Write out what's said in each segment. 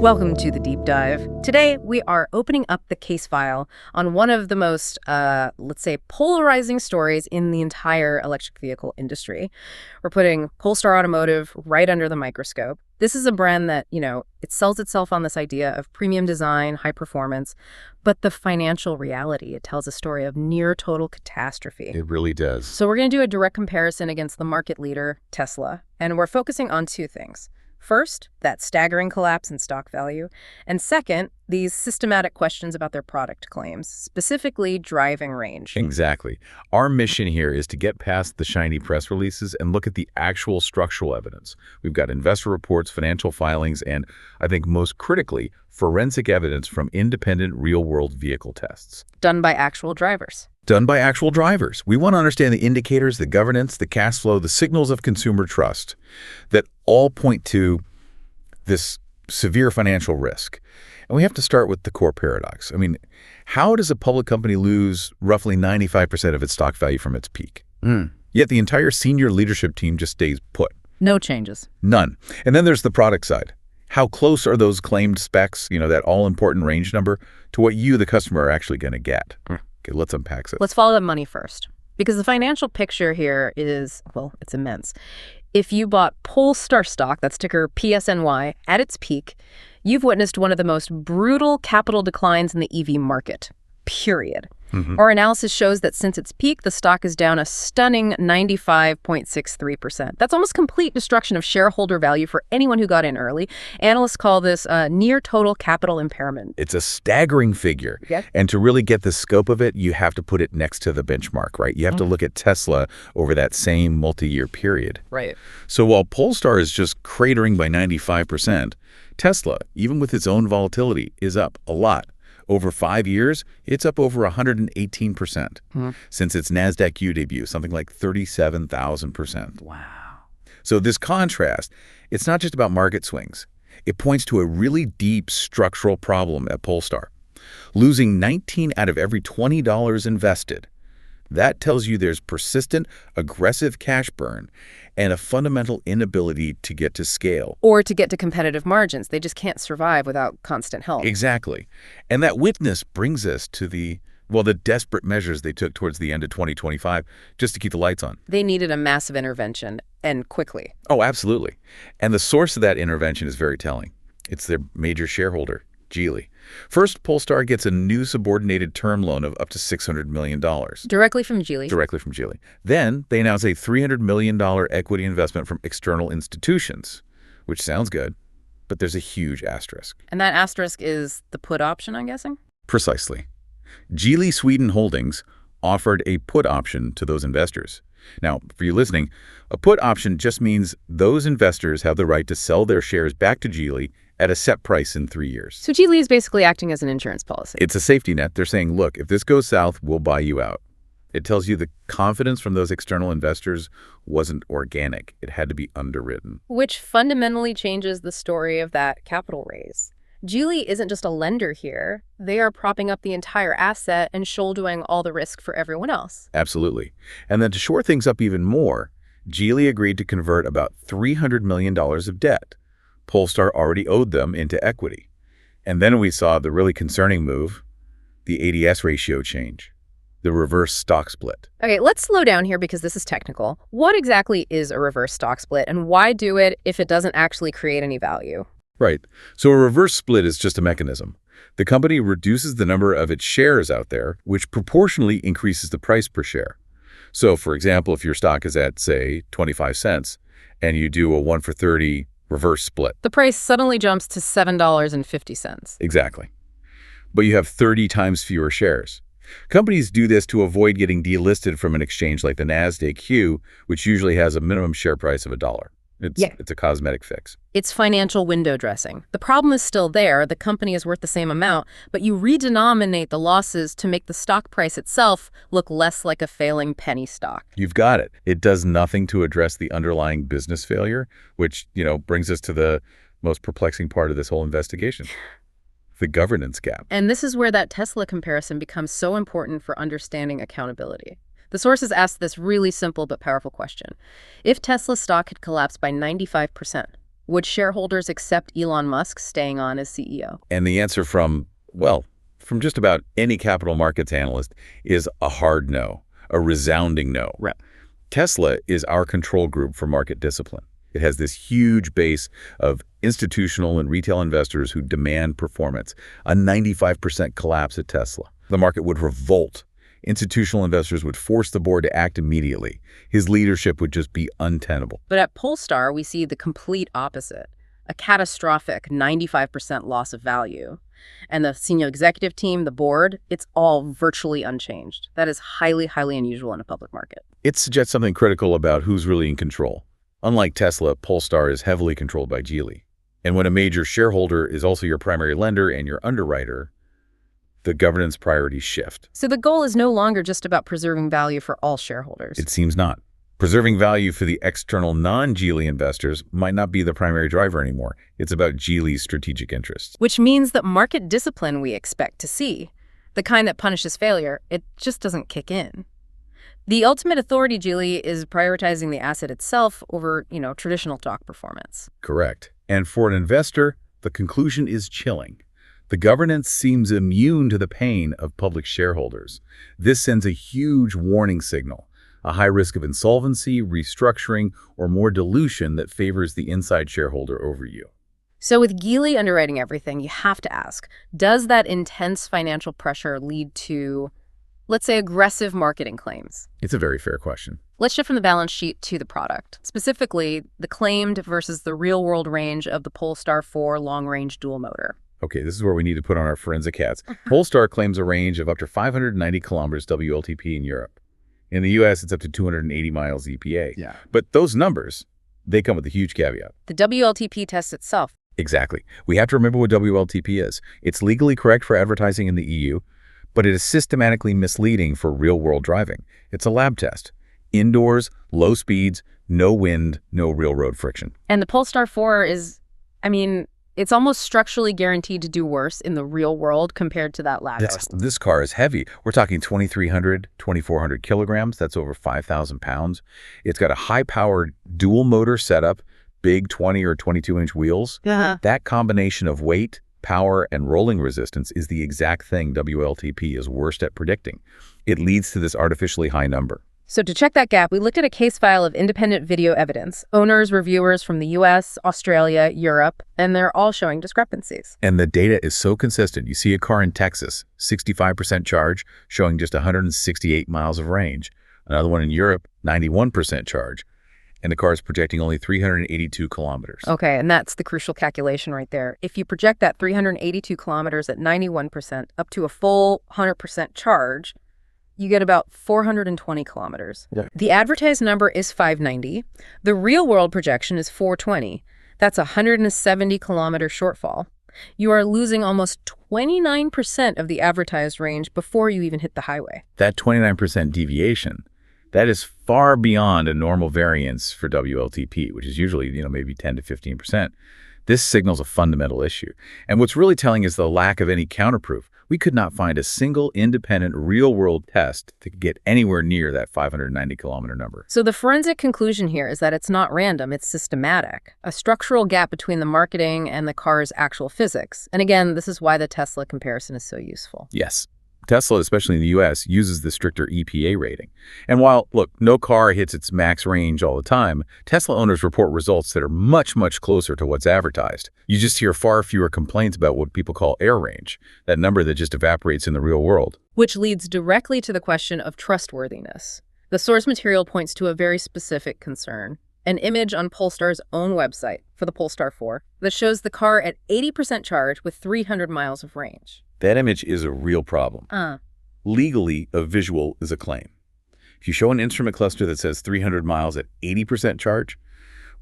Welcome to the Deep Dive. Today, we are opening up the case file on one of the most, let's say, polarizing stories in the entire electric vehicle industry. We're putting Polestar Automotive right under the microscope. This is a brand that, it sells itself on this idea of premium design, high performance, but the financial reality, it tells a story of near total catastrophe. It really does. So we're going to do a direct comparison against the market leader, Tesla, and we're focusing on two things. First, that staggering collapse in stock value. And second, these systematic questions about their product claims, specifically driving range. Exactly. Our mission here is to get past the shiny press releases and look at the actual structural evidence. We've got investor reports, financial filings, and I think most critically, forensic evidence from independent real-world vehicle tests. Done by actual drivers. Done by actual drivers. We want to understand the indicators, the governance, the cash flow, the signals of consumer trust that all point to this severe financial risk. And we have to start with the core paradox. I mean, how does a public company lose roughly 95% of its stock value from its peak? Yet the entire senior leadership team just stays put. No changes. None. And then there's the product side. How close are those claimed specs, that all-important range number, to what you, the customer, are actually going to get? Okay, let's unpack this. Let's follow the money first, because the financial picture here is, well, it's immense. If you bought Polestar stock, that's ticker PSNY, at its peak, you've witnessed one of the most brutal capital declines in the EV market, period. Our analysis shows that since its peak, the stock is down a stunning 95.63%. That's almost complete destruction of shareholder value for anyone who got in early. Analysts call this near total capital impairment. It's a staggering figure. Yeah. And to really get the scope of it, you have to put it next to the benchmark, right? You have to look at Tesla over that same multi-year period. Right. So while Polestar is just cratering by 95%, Tesla, even with its own volatility, is up a lot. Over 5 years, it's up over 118% since its Nasdaq U debut, something like 37,000%. Wow. So this contrast, it's not just about market swings. It points to a really deep structural problem at Polestar. Losing 19 out of every $20 invested. That tells you there's persistent, aggressive cash burn and a fundamental inability to get to scale. Or to get to competitive margins. They just can't survive without constant help. Exactly. And that witness brings us to the desperate measures they took towards the end of 2025 just to keep the lights on. They needed a massive intervention, and quickly. Oh, absolutely. And the source of that intervention is very telling. It's their major shareholder, Geely. First, Polestar gets a new subordinated term loan of up to $600 million. Directly from Geely. Directly from Geely. Then they announce a $300 million equity investment from external institutions, which sounds good, but there's a huge asterisk. And that asterisk is the put option, I'm guessing? Precisely. Geely Sweden Holdings offered a put option to those investors. Now, for you listening, a put option just means those investors have the right to sell their shares back to Geely at a set price in 3 years. So Geely is basically acting as an insurance policy. It's a safety net. They're saying, look, if this goes south, we'll buy you out. It tells you the confidence from those external investors wasn't organic. It had to be underwritten. Which fundamentally changes the story of that capital raise. Geely isn't just a lender here. They are propping up the entire asset and shouldering all the risk for everyone else. Absolutely. And then to shore things up even more, Geely agreed to convert about $300 million of debt Polestar already owed them into equity. And then we saw the really concerning move, the ADS ratio change, the reverse stock split. Okay, let's slow down here because this is technical. What exactly is a reverse stock split, and why do it if it doesn't actually create any value? Right. So a reverse split is just a mechanism. The company reduces the number of its shares out there, which proportionally increases the price per share. So, for example, if your stock is at, say, 25 cents, and you do a 1-for-30 reverse split. The price suddenly jumps to $7.50. Exactly. But you have 30 times fewer shares. Companies do this to avoid getting delisted from an exchange like the Nasdaq Q, which usually has a minimum share price of $1. It's a cosmetic fix. It's financial window dressing. The problem is still there. The company is worth the same amount, but you redenominate the losses to make the stock price itself look less like a failing penny stock. You've got it. It does nothing to address the underlying business failure, which, brings us to the most perplexing part of this whole investigation. The governance gap. And this is where that Tesla comparison becomes so important for understanding accountability. The sources asked this really simple but powerful question. If Tesla's stock had collapsed by 95%, Would shareholders accept Elon Musk staying on as CEO? And the answer from just about any capital markets analyst is a hard no, a resounding no. Right. Tesla is our control group for market discipline. It has this huge base of institutional and retail investors who demand performance. A 95% collapse at Tesla. The market would revolt. Institutional investors would force the board to act immediately. His leadership would just be untenable. But at Polestar, we see the complete opposite. A catastrophic 95% loss of value. And the senior executive team, the board, it's all virtually unchanged. That is highly, highly unusual in a public market. It suggests something critical about who's really in control. Unlike Tesla, Polestar is heavily controlled by Geely. And when a major shareholder is also your primary lender and your underwriter, the governance priorities shift. So the goal is no longer just about preserving value for all shareholders. It seems not. Preserving value for the external non-Geely investors might not be the primary driver anymore. It's about Geely's strategic interests. Which means that market discipline we expect to see, the kind that punishes failure, it just doesn't kick in. The ultimate authority, Geely, is prioritizing the asset itself over, traditional stock performance. Correct. And for an investor, the conclusion is chilling. The governance seems immune to the pain of public shareholders. This sends a huge warning signal, a high risk of insolvency, restructuring, or more dilution that favors the inside shareholder over you. So with Geely underwriting everything, you have to ask, does that intense financial pressure lead to, let's say, aggressive marketing claims? It's a very fair question. Let's shift from the balance sheet to the product, specifically the claimed versus the real-world range of the Polestar 4 long-range dual motor. Okay, this is where we need to put on our forensic hats. Polestar claims a range of up to 590 kilometers WLTP in Europe. In the U.S., it's up to 280 miles EPA. Yeah. But those numbers, they come with a huge caveat. The WLTP test itself. Exactly. We have to remember what WLTP is. It's legally correct for advertising in the EU, but it is systematically misleading for real-world driving. It's a lab test. Indoors, low speeds, no wind, no real road friction. And the Polestar 4 is, it's almost structurally guaranteed to do worse in the real world compared to that lab test. This car is heavy. We're talking 2,300, 2,400 kilograms. That's over 5,000 pounds. It's got a high-powered dual motor setup, big 20 or 22-inch wheels. Yeah. That combination of weight, power, and rolling resistance is the exact thing WLTP is worst at predicting. It leads to this artificially high number. So to check that gap, we looked at a case file of independent video evidence, owners, reviewers from the US, Australia, Europe, and they're all showing discrepancies. And the data is so consistent. You see a car in Texas, 65% charge, showing just 168 miles of range. Another one in Europe, 91% charge. And the car is projecting only 382 kilometers. Okay, and that's the crucial calculation right there. If you project that 382 kilometers at 91% up to a full 100% charge, you get about 420 kilometers. Yeah. The advertised number is 590. The real-world projection is 420. That's a 170-kilometer shortfall. You are losing almost 29% of the advertised range before you even hit the highway. That 29% deviation, that is far beyond a normal variance for WLTP, which is usually, maybe 10 to 15%. This signals a fundamental issue. And what's really telling is the lack of any counterproof. We could not find a single independent real-world test to get anywhere near that 590-kilometer number. So the forensic conclusion here is that it's not random, it's systematic, a structural gap between the marketing and the car's actual physics. And again, this is why the Tesla comparison is so useful. Yes. Tesla, especially in the U.S., uses the stricter EPA rating. And while, look, no car hits its max range all the time, Tesla owners report results that are much, much closer to what's advertised. You just hear far fewer complaints about what people call air range, that number that just evaporates in the real world. Which leads directly to the question of trustworthiness. The source material points to a very specific concern. An image on Polestar's own website for the Polestar 4 that shows the car at 80% charge with 300 miles of range. That image is a real problem. Legally, a visual is a claim. If you show an instrument cluster that says 300 miles at 80% charge,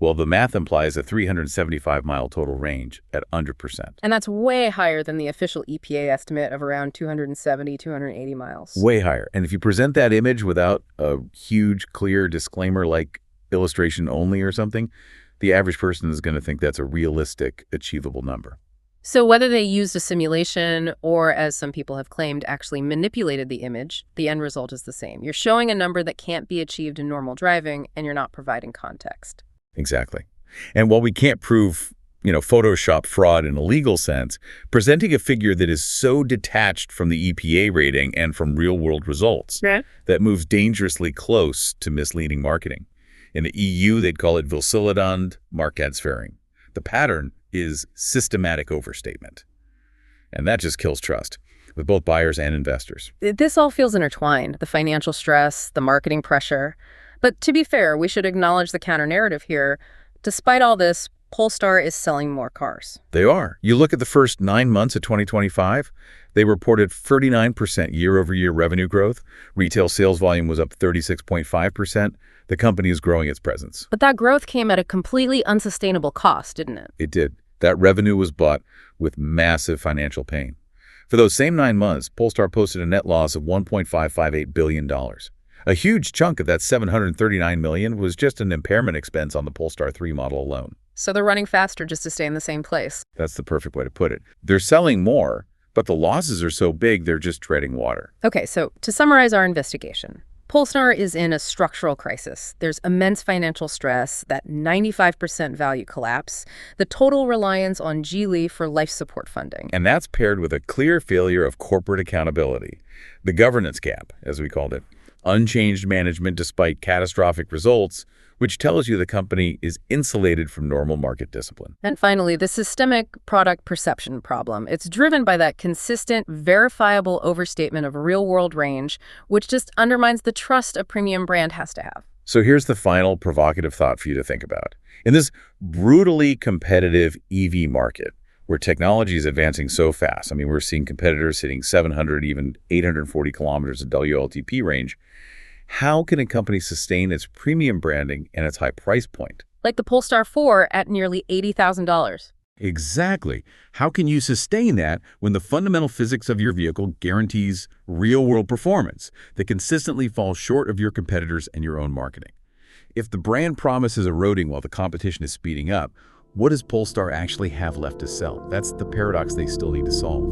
well, the math implies a 375-mile total range at under percent. And that's way higher than the official EPA estimate of around 270, 280 miles. Way higher. And if you present that image without a huge, clear disclaimer like illustration only or something, the average person is going to think that's a realistic, achievable number. So whether they used a simulation or, as some people have claimed, actually manipulated the image, the end result is the same. You're showing a number that can't be achieved in normal driving, and you're not providing context. Exactly. And while we can't prove, Photoshop fraud in a legal sense, presenting a figure that is so detached from the EPA rating and from real-world results that moves dangerously close to misleading marketing. In the EU, they'd call it vilseledend markadsføring. The pattern is systematic overstatement. And that just kills trust with both buyers and investors. This all feels intertwined, the financial stress, the marketing pressure. But to be fair, we should acknowledge the counter-narrative here. Despite all this, Polestar is selling more cars. They are. You look at the first 9 months of 2025, they reported 39% year-over-year revenue growth. Retail sales volume was up 36.5%. The company is growing its presence. But that growth came at a completely unsustainable cost, didn't it? It did. That revenue was bought with massive financial pain. For those same 9 months, Polestar posted a net loss of $1.558 billion. A huge chunk of that $739 million was just an impairment expense on the Polestar 3 model alone. So they're running faster just to stay in the same place. That's the perfect way to put it. They're selling more, but the losses are so big they're just treading water. Okay, so to summarize our investigation, Polestar is in a structural crisis. There's immense financial stress, that 95% value collapse, the total reliance on Geely for life support funding. And that's paired with a clear failure of corporate accountability. The governance gap, as we called it. Unchanged management despite catastrophic results, which tells you the company is insulated from normal market discipline. And finally, the systemic product perception problem. It's driven by that consistent, verifiable overstatement of real-world range, which just undermines the trust a premium brand has to have. So here's the final provocative thought for you to think about. In this brutally competitive EV market, where technology is advancing so fast, we're seeing competitors hitting 700, even 840 kilometers of WLTP range, how can a company sustain its premium branding and its high price point? Like the Polestar 4 at nearly $80,000. Exactly. How can you sustain that when the fundamental physics of your vehicle guarantees real-world performance that consistently falls short of your competitors and your own marketing? If the brand promise is eroding while the competition is speeding up, what does Polestar actually have left to sell? That's the paradox they still need to solve.